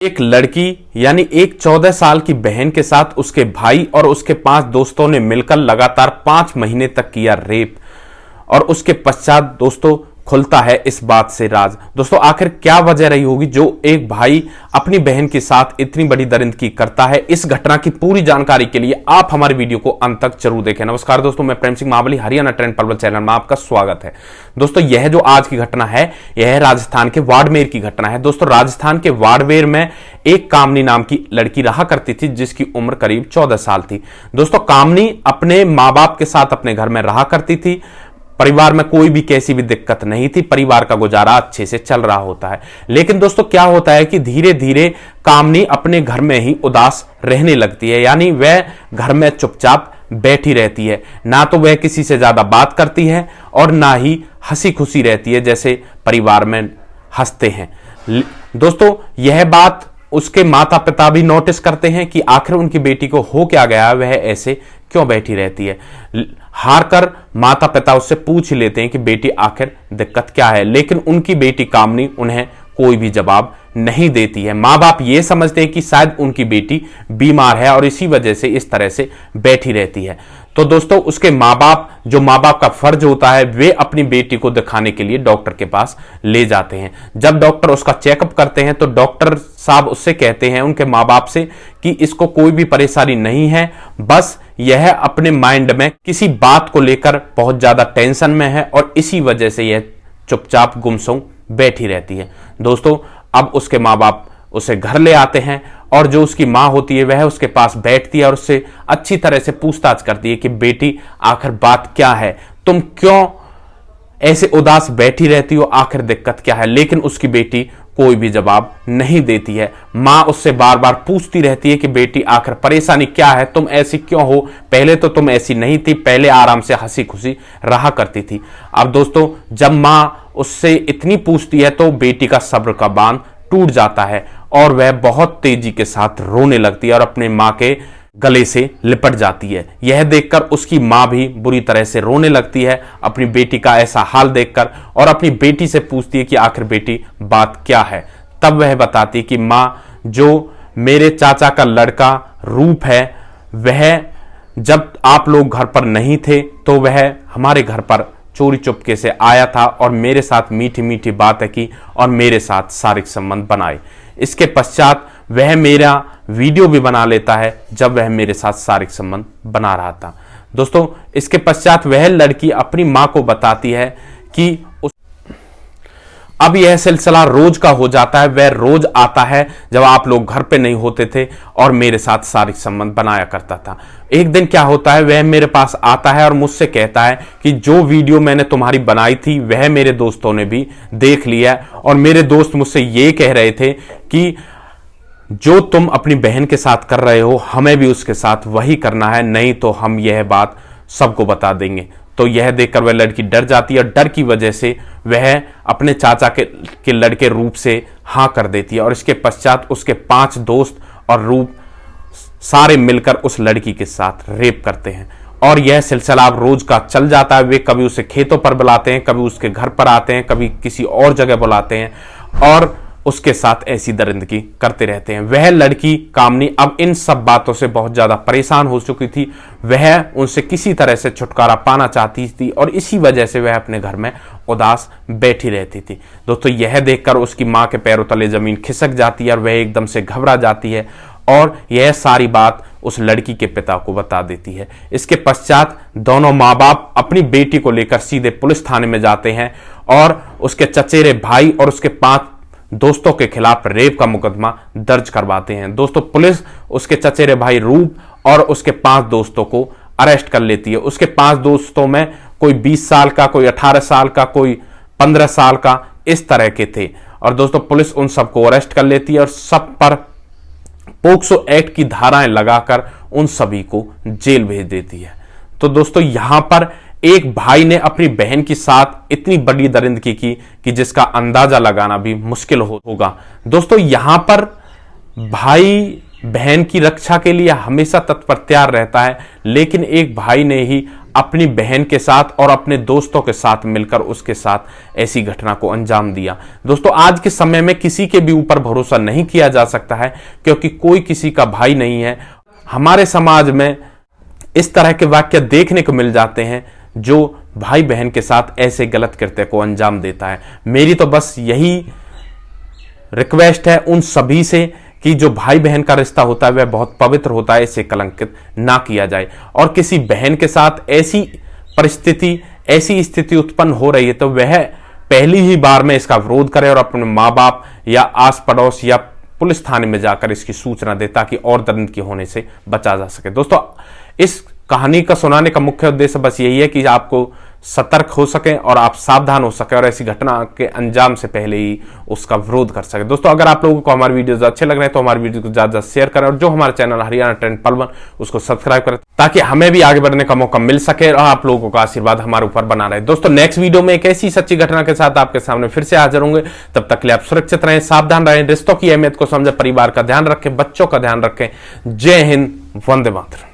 एक लड़की यानी एक 14 साल की बहन के साथ उसके भाई और उसके 5 दोस्तों ने मिलकर लगातार 5 महीने तक किया रेप। और उसके पश्चात दोस्तों खुलता है इस बात से राज। दोस्तों आखिर क्या वजह रही होगी जो एक भाई अपनी बहन के साथ इतनी बड़ी दरिंदगी करता है। इस घटना की पूरी जानकारी के लिए आप हमारे वीडियो को अंत तक जरूर देखें। नमस्कार दोस्तों, मैं प्रेम सिंह महाबली, हरियाणा ट्रेंड पर्वत चैनल में आपका स्वागत है। दोस्तों यह जो आज की घटना है यह है राजस्थान के बाड़मेर की घटना है। दोस्तों राजस्थान के बाड़मेर में एक कामनी नाम की लड़की रहा करती थी जिसकी उम्र करीब 14 साल थी। दोस्तों कामनी अपने मां बाप के साथ अपने घर में रहा करती थी। परिवार में कोई भी कैसी भी दिक्कत नहीं थी, परिवार का गुजारा अच्छे से चल रहा होता है। लेकिन दोस्तों क्या होता है कि धीरे धीरे कामनी अपने घर में ही उदास रहने लगती है, यानी वह घर में चुपचाप बैठी रहती है। ना तो वह किसी से ज्यादा बात करती है और ना ही हंसी खुशी रहती है जैसे परिवार में हंसते हैं। दोस्तों यह बात उसके माता पिता भी नोटिस करते हैं कि आखिर उनकी बेटी को हो क्या गया, वह ऐसे क्यों बैठी रहती है। हार कर माता पिता उससे पूछ लेते हैं कि बेटी आखिर दिक्कत क्या है, लेकिन उनकी बेटी कामनी उन्हें कोई भी जवाब नहीं देती है। मां बाप ये समझते हैं कि शायद उनकी बेटी बीमार है और इसी वजह से इस तरह से बैठी रहती है। तो दोस्तों उसके मां बाप, जो मां बाप का फर्ज होता है, वे अपनी बेटी को दिखाने के लिए डॉक्टर के पास ले जाते हैं। जब डॉक्टर उसका चेकअप करते हैं तो डॉक्टर साहब उससे कहते हैं, उनके मां बाप से, कि इसको कोई भी परेशानी नहीं है, बस यह अपने माइंड में किसी बात को लेकर बहुत ज्यादा टेंशन में है और इसी वजह से यह चुपचाप गुमसुम बैठी रहती है। दोस्तों अब उसके मां बाप उसे घर ले आते हैं और जो उसकी मां होती है वह उसके पास बैठती है और उससे अच्छी तरह से पूछताछ करती है कि बेटी आखिर बात क्या है, तुम क्यों ऐसे उदास बैठी रहती हो, आखिर दिक्कत क्या है। लेकिन उसकी बेटी कोई भी जवाब नहीं देती है। मां उससे बार बार पूछती रहती है कि बेटी आखिर परेशानी क्या है, तुम ऐसी क्यों हो, पहले तो तुम ऐसी नहीं थी, पहले आराम से हंसी खुशी रहा करती थी। अब दोस्तों जब मां उससे इतनी पूछती है तो बेटी का सब्र का बांध टूट जाता है और वह बहुत तेजी के साथ रोने लगती है और अपने मां के गले से लिपट जाती है। यह देखकर उसकी मां भी बुरी तरह से रोने लगती है अपनी बेटी का ऐसा हाल देखकर और अपनी बेटी से पूछती है कि आखिर बेटी बात क्या है। तब वह बताती है कि मां, जो मेरे चाचा का लड़का रूप है, वह जब आप लोग घर पर नहीं थे तो वह हमारे घर पर चोरी चुपके से आया था और मेरे साथ मीठी मीठी बातें की और मेरे साथ शारीरिक संबंध बनाए। इसके पश्चात वह मेरा वीडियो भी बना लेता है जब वह मेरे साथ शारीरिक संबंध बना रहा था। दोस्तों इसके पश्चात वह लड़की अपनी मां को बताती है कि अब यह सिलसिला रोज का हो जाता है। वह रोज आता है जब आप लोग घर पे नहीं होते थे और मेरे साथ शारीरिक संबंध बनाया करता था। एक दिन क्या होता है, वह मेरे पास आता है और मुझसे कहता है कि जो वीडियो मैंने तुम्हारी बनाई थी वह मेरे दोस्तों ने भी देख लिया और मेरे दोस्त मुझसे ये कह रहे थे कि जो तुम अपनी बहन के साथ कर रहे हो हमें भी उसके साथ वही करना है, नहीं तो हम यह बात सबको बता देंगे। तो यह देखकर वह लड़की डर जाती है और डर की वजह से वह अपने चाचा के लड़के रूप से हाँ कर देती है और इसके पश्चात उसके 5 दोस्त और रूप सारे मिलकर उस लड़की के साथ रेप करते हैं। और यह सिलसिला अब रोज का चल जाता है। वे कभी उसे खेतों पर बुलाते हैं, कभी उसके घर पर आते हैं, कभी किसी और जगह बुलाते हैं और उसके साथ ऐसी दरिंदगी करते रहते हैं। वह लड़की कामनी अब इन सब बातों से बहुत ज्यादा परेशान हो चुकी थी। वह उनसे किसी तरह से छुटकारा पाना चाहती थी और इसी वजह से वह अपने घर में उदास बैठी रहती थी। दोस्तों यह देखकर उसकी मां के पैरों तले जमीन खिसक जाती है और वह एकदम से घबरा जाती है और यह सारी बात उस लड़की के पिता को बता देती है। इसके पश्चात दोनों माँ बाप अपनी बेटी को लेकर सीधे पुलिस थाने में जाते हैं और उसके चचेरे भाई और उसके 5 दोस्तों के खिलाफ रेप का मुकदमा दर्ज करवाते हैं। दोस्तों पुलिस उसके चचेरे भाई रूप और उसके 5 दोस्तों को अरेस्ट कर लेती है। उसके 5 दोस्तों में कोई 20 साल का, कोई 18 साल का, कोई 15 साल का, इस तरह के थे। और दोस्तों पुलिस उन सबको अरेस्ट कर लेती है और सब पर पोक्सो एक्ट की धाराएं लगाकर उन सभी को जेल भेज देती है। तो दोस्तों यहां पर एक भाई ने अपनी बहन के साथ इतनी बड़ी दरिंदगी की कि जिसका अंदाजा लगाना भी मुश्किल होगा। दोस्तों यहां पर भाई बहन की रक्षा के लिए हमेशा तत्पर तैयार रहता है, लेकिन एक भाई ने ही अपनी बहन के साथ और अपने दोस्तों के साथ मिलकर उसके साथ ऐसी घटना को अंजाम दिया। दोस्तों, आज के समय में किसी के भी ऊपर भरोसा नहीं किया जा सकता है, क्योंकि कोई किसी का भाई नहीं है। हमारे समाज में इस तरह के वाक्य देखने को मिल जाते हैं जो भाई बहन के साथ ऐसे गलत कृत्य को अंजाम देता है। मेरी तो बस यही रिक्वेस्ट है उन सभी से कि जो भाई बहन का रिश्ता होता है वह बहुत पवित्र होता है, इसे कलंकित ना किया जाए। और किसी बहन के साथ ऐसी स्थिति उत्पन्न हो रही है तो वह पहली ही बार में इसका विरोध करे और अपने माँ बाप या आस पड़ोस या पुलिस थाने में जाकर इसकी सूचना दे, ताकि और दर्द के होने से बचा जा सके। दोस्तों, इस कहानी का सुनाने का मुख्य उद्देश्य बस यही है कि आपको सतर्क हो सके और आप सावधान हो सके और ऐसी घटना के अंजाम से पहले ही उसका विरोध कर सके। दोस्तों, अगर आप लोगों को हमारे वीडियोस अच्छे लग रहे हैं तो हमारे वीडियो को ज्यादा शेयर करें और जो हमारे चैनल हरियाणा ट्रेंड पल 1 उसको सब्सक्राइब करें, ताकि हमें भी आगे बढ़ने का मौका मिल सके और आप लोगों का आशीर्वाद हमारे ऊपर बना रहे। दोस्तों, नेक्स्ट वीडियो में एक ऐसी सच्ची घटना के साथ आपके सामने फिर से हाजिर होंगे। तब तक के लिए आप सुरक्षित रहें, सावधान रहें, रिश्तों की अहमियत को समझे, परिवार का ध्यान रखें, बच्चों का ध्यान रखें। जय हिंद, वंदे मातरम।